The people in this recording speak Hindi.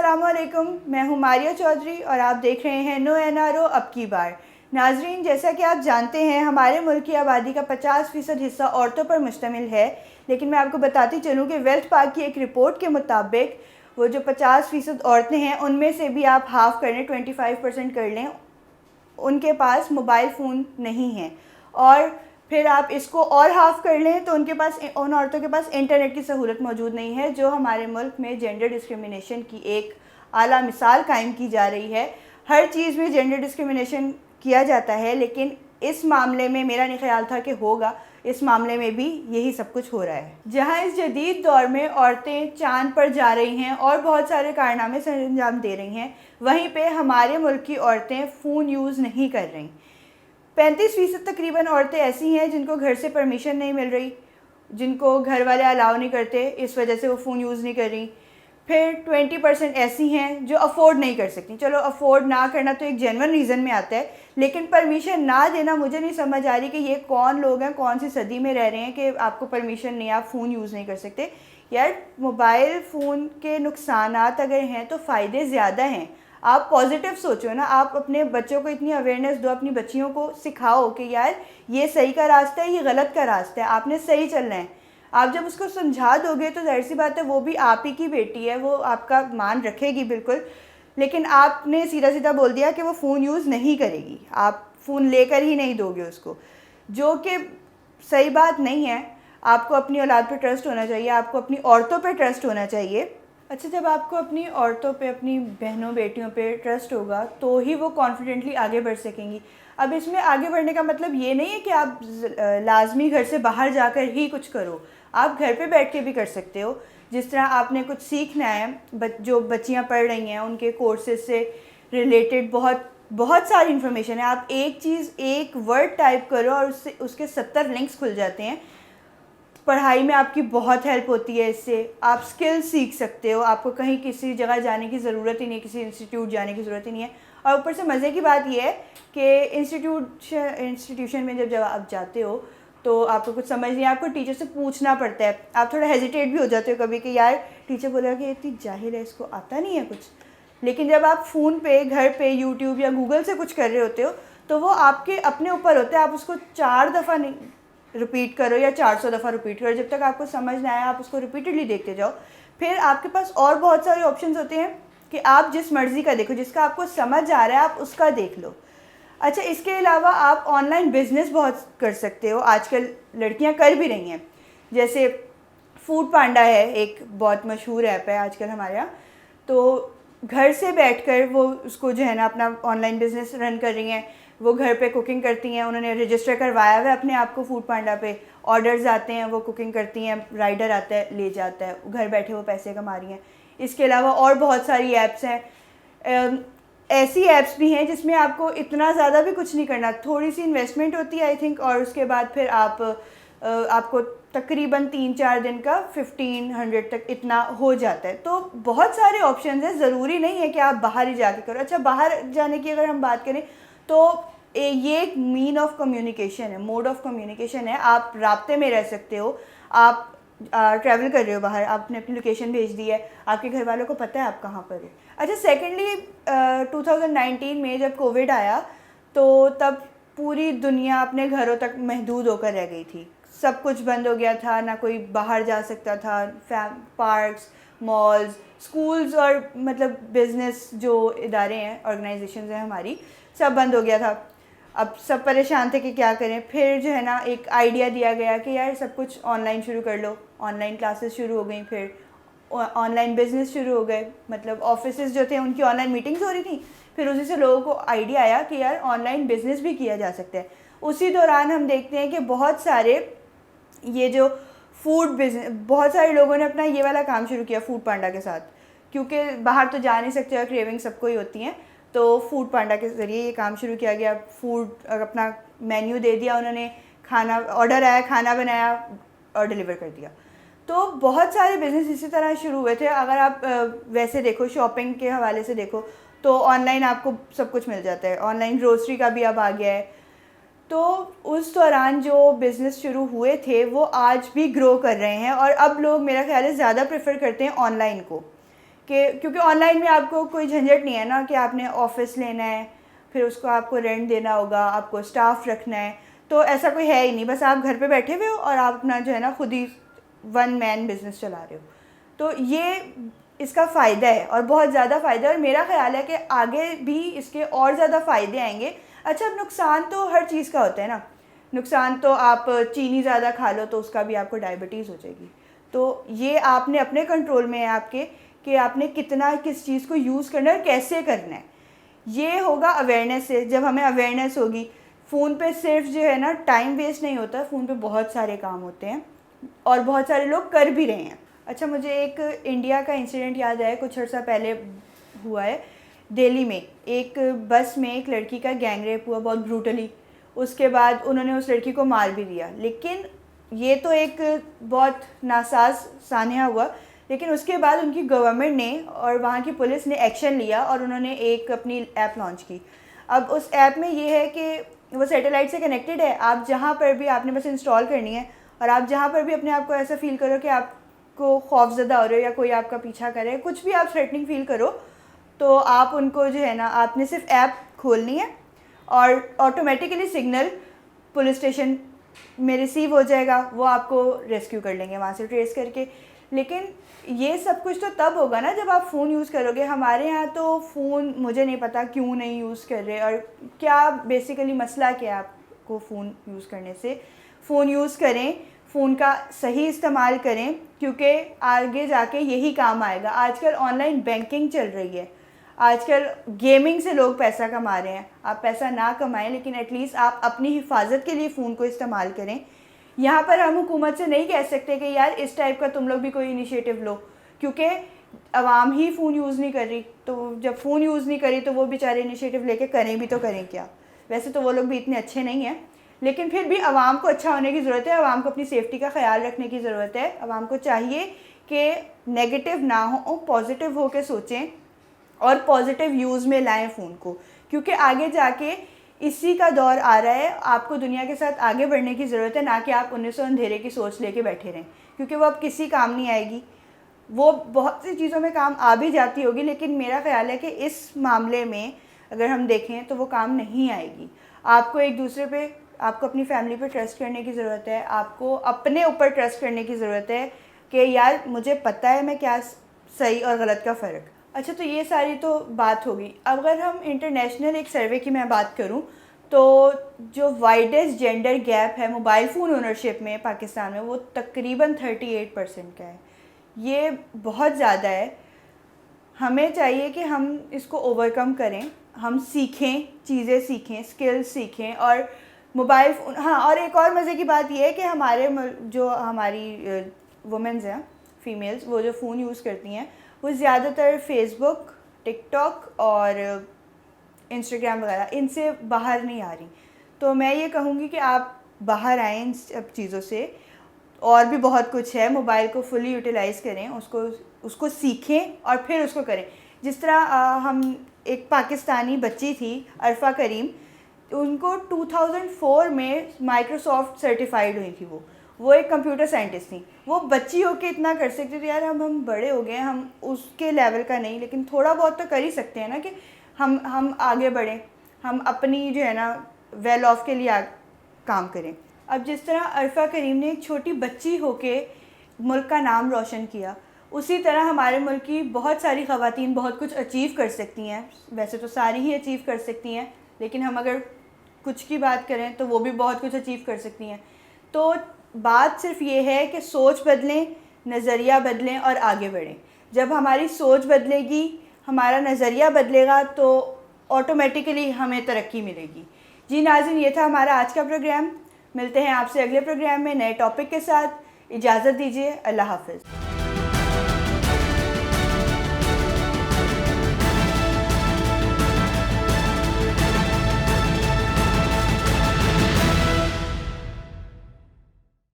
अस्सलामुअलैकुम, मैं हूँ मारिया चौधरी और आप देख रहे हैं नो एनआरओ अब की बार। नाजरीन, जैसा कि आप जानते हैं हमारे मुल्क की आबादी का 50% हिस्सा औरतों पर मुश्तमिल है। लेकिन मैं आपको बताती चलूँ कि वेल्थ पार्क की एक रिपोर्ट के मुताबिक वो जो 50% औरतें हैं उनमें से भी आप हाफ़ कर लें, 25% कर लें, उनके पास मोबाइल फ़ोन नहीं है। और फिर आप इसको और हाफ़ कर लें तो उन औरतों के पास इंटरनेट की सहूलत मौजूद नहीं है, जो हमारे मुल्क में जेंडर डिस्क्रिमिनेशन की एक आला मिसाल कायम की जा रही है। हर चीज़ में जेंडर डिस्क्रिमिनेशन किया जाता है, लेकिन इस मामले में मेरा नहीं ख्याल था कि होगा। इस मामले में भी यही सब कुछ हो रहा है। जहां इस जदीद दौर में औरतें चांद पर जा रही हैं और बहुत सारे कारनामे सर अंजाम दे रही हैं, वहीं पे हमारे मुल्क की औरतें फ़ोन यूज़ नहीं कर रही। 35% तकरीबन औरतें ऐसी हैं जिनको घर से परमिशन नहीं मिल रही, जिनको घर वाले अलाउ नहीं करते, इस वजह से वो फ़ोन यूज़ नहीं कर रही। फिर 20% ऐसी हैं जो अफोर्ड नहीं कर सकती। चलो, अफोर्ड ना करना तो एक जेन्युइन रीज़न में आता है, लेकिन परमिशन ना देना मुझे नहीं समझ आ रही कि ये कौन लोग हैं, कौन सी सदी में रह रहे हैं कि आपको परमिशन नहीं, आप फ़ोन यूज़ नहीं कर सकते। यार, मोबाइल फ़ोन के नुकसानात अगर हैं तो फ़ायदे ज़्यादा हैं। आप पॉजिटिव सोचो ना, आप अपने बच्चों को इतनी अवेयरनेस दो, अपनी बच्चियों को सिखाओ कि यार ये सही का रास्ता है, ये गलत का रास्ता है, आपने सही चलना है। आप जब उसको समझा दोगे तो ज़ाहिर सी बात है वो भी आप ही की बेटी है, वो आपका मान रखेगी बिल्कुल। लेकिन आपने सीधा सीधा बोल दिया कि वो फ़ोन यूज़ नहीं करेगी, आप फ़ोन लेकर ही नहीं दोगे उसको, जो कि सही बात नहीं है। आपको अपनी औलाद पे ट्रस्ट होना चाहिए, आपको अपनी औरतों पे ट्रस्ट होना चाहिए। अच्छा, जब आपको अपनी औरतों पे, अपनी बहनों बेटियों पे ट्रस्ट होगा तो ही वो कॉन्फिडेंटली आगे बढ़ सकेंगी। अब इसमें आगे बढ़ने का मतलब ये नहीं है कि आप लाजमी घर से बाहर जाकर ही कुछ करो, आप घर पे बैठ के भी कर सकते हो। जिस तरह आपने कुछ सीखना है, जो बच्चियां पढ़ रही हैं उनके कोर्सेज से रिलेटेड बहुत बहुत सारी इन्फॉर्मेशन है। आप एक चीज़, एक वर्ड टाइप करो और उससे उसके 70 लिंक्स खुल जाते हैं। पढ़ाई में आपकी बहुत हेल्प होती है इससे, आप स्किल सीख सकते हो, आपको कहीं किसी जगह जाने की ज़रूरत ही नहीं, किसी इंस्टीट्यूट जाने की ज़रूरत ही नहीं है। और ऊपर से मज़े की बात यह है कि इंस्टीट्यूशन में जब आप जाते हो तो आपको कुछ समझ नहीं, आपको टीचर से पूछना पड़ता है। आप थोड़ा हेजिटेट भी हो जाते हो कभी कि यार टीचर बोलेगा कि इतनी जाहिल है, इसको आता नहीं है कुछ। लेकिन जब आप फ़ोन पे, घर पे यूट्यूब या गूगल से कुछ कर रहे होते हो तो वो आपके अपने ऊपर होता है। आप उसको 4 दफ़ा नहीं रिपीट करो या 400 दफ़ा रिपीट करो, जब तक आपको समझ ना आए आप उसको रिपीटेडली देखते जाओ। फिर आपके पास और बहुत सारे ऑप्शंस होते हैं कि आप जिस मर्ज़ी का देखो, जिसका आपको समझ आ रहा है आप उसका देख लो। अच्छा, इसके अलावा आप ऑनलाइन बिज़नेस बहुत कर सकते हो, आजकल लड़कियां कर भी रही हैं। जैसे फूड पांडा है, एक बहुत मशहूर ऐप है आजकल हमारे यहाँ। तो घर से बैठकर वो उसको जो है ना अपना ऑनलाइन बिज़नेस रन कर रही हैं। वो घर पे कुकिंग करती हैं, उन्होंने रजिस्टर करवाया हुआ है अपने आप को फूड पांडा पे, ऑर्डर्स आते हैं, वो कुकिंग करती हैं, राइडर आता है ले जाता है, घर बैठे वो पैसे कमा रही हैं। इसके अलावा और बहुत सारी ऐप्स हैं। ऐसी ऐप्स भी हैं जिसमें आपको इतना ज़्यादा भी कुछ नहीं करना, थोड़ी सी इन्वेस्टमेंट होती है आई थिंक, और उसके बाद फिर आपको तकरीबन 3-4 दिन का 1500 तक इतना हो जाता है। तो बहुत सारे ऑप्शंस हैं, ज़रूरी नहीं है कि आप बाहर ही जाके करो। अच्छा, बाहर जाने की अगर हम बात करें तो ये एक मीन ऑफ कम्युनिकेशन है, मोड ऑफ कम्युनिकेशन है। आप राब्ते में रह सकते हो, आप ट्रैवल कर रहे हो बाहर, आपने अपनी लोकेशन भेज दी है, आपके घर वालों को पता है आप कहाँ पर हो। अच्छा, सेकेंडली 2019 में जब कोविड आया तो तब पूरी दुनिया अपने घरों तक महदूद होकर रह गई थी, सब कुछ बंद हो गया था, ना कोई बाहर जा सकता था। पार्क्स, मॉल्स, स्कूल्स और मतलब बिज़नेस जो इदारे हैं, ऑर्गेनाइजेशंस हैं हमारी, सब बंद हो गया था। अब सब परेशान थे कि क्या करें। फिर जो है ना एक आइडिया दिया गया कि यार सब कुछ ऑनलाइन शुरू कर लो। ऑनलाइन क्लासेस शुरू हो गई, फिर ऑनलाइन बिज़नेस शुरू हो गए, मतलब ऑफिसेज जो थे उनकी ऑनलाइन मीटिंग्स हो रही थी। फिर उसी से लोगों को आइडिया आया कि यार ऑनलाइन बिज़नेस भी किया जा सकता है। उसी दौरान हम देखते हैं कि बहुत सारे ये जो फूड बिजनेस, बहुत सारे लोगों ने अपना ये वाला काम शुरू किया फूड पांडा के साथ, क्योंकि बाहर तो जा नहीं सकते और क्रेविंग सबको ही होती हैं। तो फूड पांडा के ज़रिए ये काम शुरू किया गया। फूड अपना मेन्यू दे दिया उन्होंने, खाना ऑर्डर आया, खाना बनाया और डिलीवर कर दिया। तो बहुत सारे बिज़नेस इसी तरह शुरू हुए थे। अगर आप वैसे देखो, शॉपिंग के हवाले से देखो तो ऑनलाइन आपको सब कुछ मिल जाता है, ऑनलाइन ग्रोसरी का भी अब आ गया है। तो उस दौरान जो बिज़नेस शुरू हुए थे वो आज भी ग्रो कर रहे हैं, और अब लोग मेरा ख्याल है ज़्यादा प्रेफर करते हैं ऑनलाइन को, कि क्योंकि ऑनलाइन में आपको कोई झंझट नहीं है ना कि आपने ऑफिस लेना है, फिर उसको आपको रेंट देना होगा, आपको स्टाफ रखना है, तो ऐसा कोई है ही नहीं। बस आप घर पे बैठे हुए हो और आप अपना जो है ना खुद ही वन मैन बिजनेस चला रहे हो। तो ये इसका फ़ायदा है और बहुत ज़्यादा फ़ायदा है, और मेरा ख़्याल है कि आगे भी इसके और ज़्यादा फ़ायदे आएंगे। अच्छा, अब नुकसान तो हर चीज़ का होता है ना। नुकसान तो आप चीनी ज़्यादा खा लो तो उसका भी आपको डायबिटीज़ हो जाएगी। तो ये आपने अपने कंट्रोल में है आपके कि आपने कितना किस चीज़ को यूज़ करना है और कैसे करना है। ये होगा अवेयरनेस से। जब हमें अवेयरनेस होगी, फ़ोन पे सिर्फ जो है ना टाइम वेस्ट नहीं होता, फ़ोन पे बहुत सारे काम होते हैं और बहुत सारे लोग कर भी रहे हैं। अच्छा, मुझे एक इंडिया का इंसिडेंट याद आया, कुछ अर्सा पहले हुआ है। दिल्ली में एक बस में एक लड़की का गैंग रेप हुआ बहुत ब्रूटली। उसके बाद उन्होंने उस लड़की को मार भी दिया। लेकिन ये तो एक बहुत नासाज सान्या हुआ, लेकिन उसके बाद उनकी गवर्नमेंट ने और वहाँ की पुलिस ने एक्शन लिया और उन्होंने एक अपनी ऐप लॉन्च की। अब उस ऐप में ये है कि वो सैटेलाइट से कनेक्टेड है। आप जहाँ पर भी, आपने बस इंस्टॉल करनी है, और आप जहाँ पर भी अपने आप को ऐसा फील करो कि आपको खौफजदा हो रहे हो या कोई आपका पीछा करे, कुछ भी आप थ्रेटनिंग फील करो, तो आप उनको जो है ना, आपने सिर्फ ऐप खोलनी है और ऑटोमेटिकली सिग्नल पुलिस स्टेशन में रिसीव हो जाएगा। वो आपको रेस्क्यू कर लेंगे वहाँ से ट्रेस करके। लेकिन ये सब कुछ तो तब होगा ना जब आप फ़ोन यूज़ करोगे। हमारे यहाँ तो फ़ोन, मुझे नहीं पता क्यों नहीं यूज़ कर रहे, और क्या बेसिकली मसला क्या है आपको फ़ोन यूज़ करने से। फ़ोन यूज़ करें, फ़ोन का सही इस्तेमाल करें, क्योंकि आगे जाके यही काम आएगा। आजकल ऑनलाइन बैंकिंग चल रही है, आजकल गेमिंग से लोग पैसा कमा रहे हैं। आप पैसा ना कमाएं, लेकिन एटलीस्ट आप अपनी हिफाजत के लिए फ़ोन को इस्तेमाल करें। यहाँ पर हम हुकूमत से नहीं कह सकते कि यार इस टाइप का तुम लोग भी कोई इनिशिएटिव लो, क्योंकि आवाम ही फ़ोन यूज़ नहीं कर रही। तो जब फ़ोन यूज़ नहीं करी तो वो बेचारे इनिशिएटिव लेके करें भी तो करें क्या। वैसे तो वो लोग भी इतने अच्छे नहीं हैं, लेकिन फिर भी आवाम को अच्छा होने की ज़रूरत है। आवाम को अपनी सेफ्टी का ख्याल रखने की ज़रूरत है। आवाम को चाहिए कि नेगेटिव ना हो, पॉजिटिव हो के सोचें और पॉजिटिव यूज़ में लाएं फ़ोन को, क्योंकि आगे जाके इसी का दौर आ रहा है। आपको दुनिया के साथ आगे बढ़ने की ज़रूरत है, ना कि आप 1900 अंधेरे की सोच लेके बैठे रहें, क्योंकि वो अब किसी काम नहीं आएगी। वो बहुत सी चीज़ों में काम आ भी जाती होगी, लेकिन मेरा ख़्याल है कि इस मामले में अगर हम देखें तो वो काम नहीं आएगी। आपको एक दूसरे पे, आपको अपनी फैमिली पे ट्रस्ट करने की ज़रूरत है। आपको अपने ऊपर ट्रस्ट करने की ज़रूरत है कि यार मुझे पता है मैं क्या सही और गलत का फ़र्क। अच्छा, तो ये सारी तो बात होगी। अगर हम इंटरनेशनल एक सर्वे की मैं बात करूं, तो जो वाइडेस्ट जेंडर गैप है मोबाइल फ़ोन ओनरशिप में पाकिस्तान में, वो तकरीबन 38% का है। ये बहुत ज़्यादा है। हमें चाहिए कि हम इसको ओवरकम करें, हम सीखें, चीज़ें सीखें, स्किल्स सीखें। और मोबाइल फ़ोन, हाँ, और एक और मज़े की बात यह है कि हमारे जो हमारी वुमेंस हैं, फ़ीमेल्स, वो जो फ़ोन यूज़ करती हैं वो ज़्यादातर फेसबुक, टिकटॉक और इंस्टाग्राम वगैरह, इनसे बाहर नहीं आ रही। तो मैं ये कहूँगी कि आप बाहर आएँ इन सब चीज़ों से। और भी बहुत कुछ है, मोबाइल को फुली यूटिलाइज़ करें, उसको सीखें और फिर उसको करें। जिस तरह हम, एक पाकिस्तानी बच्ची थी अरफा करीम, उनको 2004 में माइक्रोसॉफ्ट सर्टिफाइड हुई थी। वो एक कंप्यूटर साइंटिस्ट थी। वो बच्ची होके इतना कर सकती थी। यार हम बड़े हो गए, हम उसके लेवल का नहीं, लेकिन थोड़ा बहुत तो कर ही सकते हैं ना कि हम आगे बढ़ें, हम अपनी जो है ना वेल ऑफ के लिए काम करें। अब जिस तरह अरफा करीम ने एक छोटी बच्ची होके मुल्क का नाम रोशन किया, उसी तरह हमारे मुल्क की बहुत सारी ख़वातीन बहुत कुछ अचीव कर सकती हैं। वैसे तो सारी ही अचीव कर सकती हैं, लेकिन हम अगर कुछ की बात करें तो वो भी बहुत कुछ अचीव कर सकती हैं। तो बात सिर्फ ये है कि सोच बदलें, नज़रिया बदलें और आगे बढ़ें। जब हमारी सोच बदलेगी, हमारा नज़रिया बदलेगा, तो ऑटोमेटिकली हमें तरक्की मिलेगी। जी नाज़रीन, ये था हमारा आज का प्रोग्राम। मिलते हैं आपसे अगले प्रोग्राम में नए टॉपिक के साथ। इजाज़त दीजिए, अल्लाह हाफ़िज़।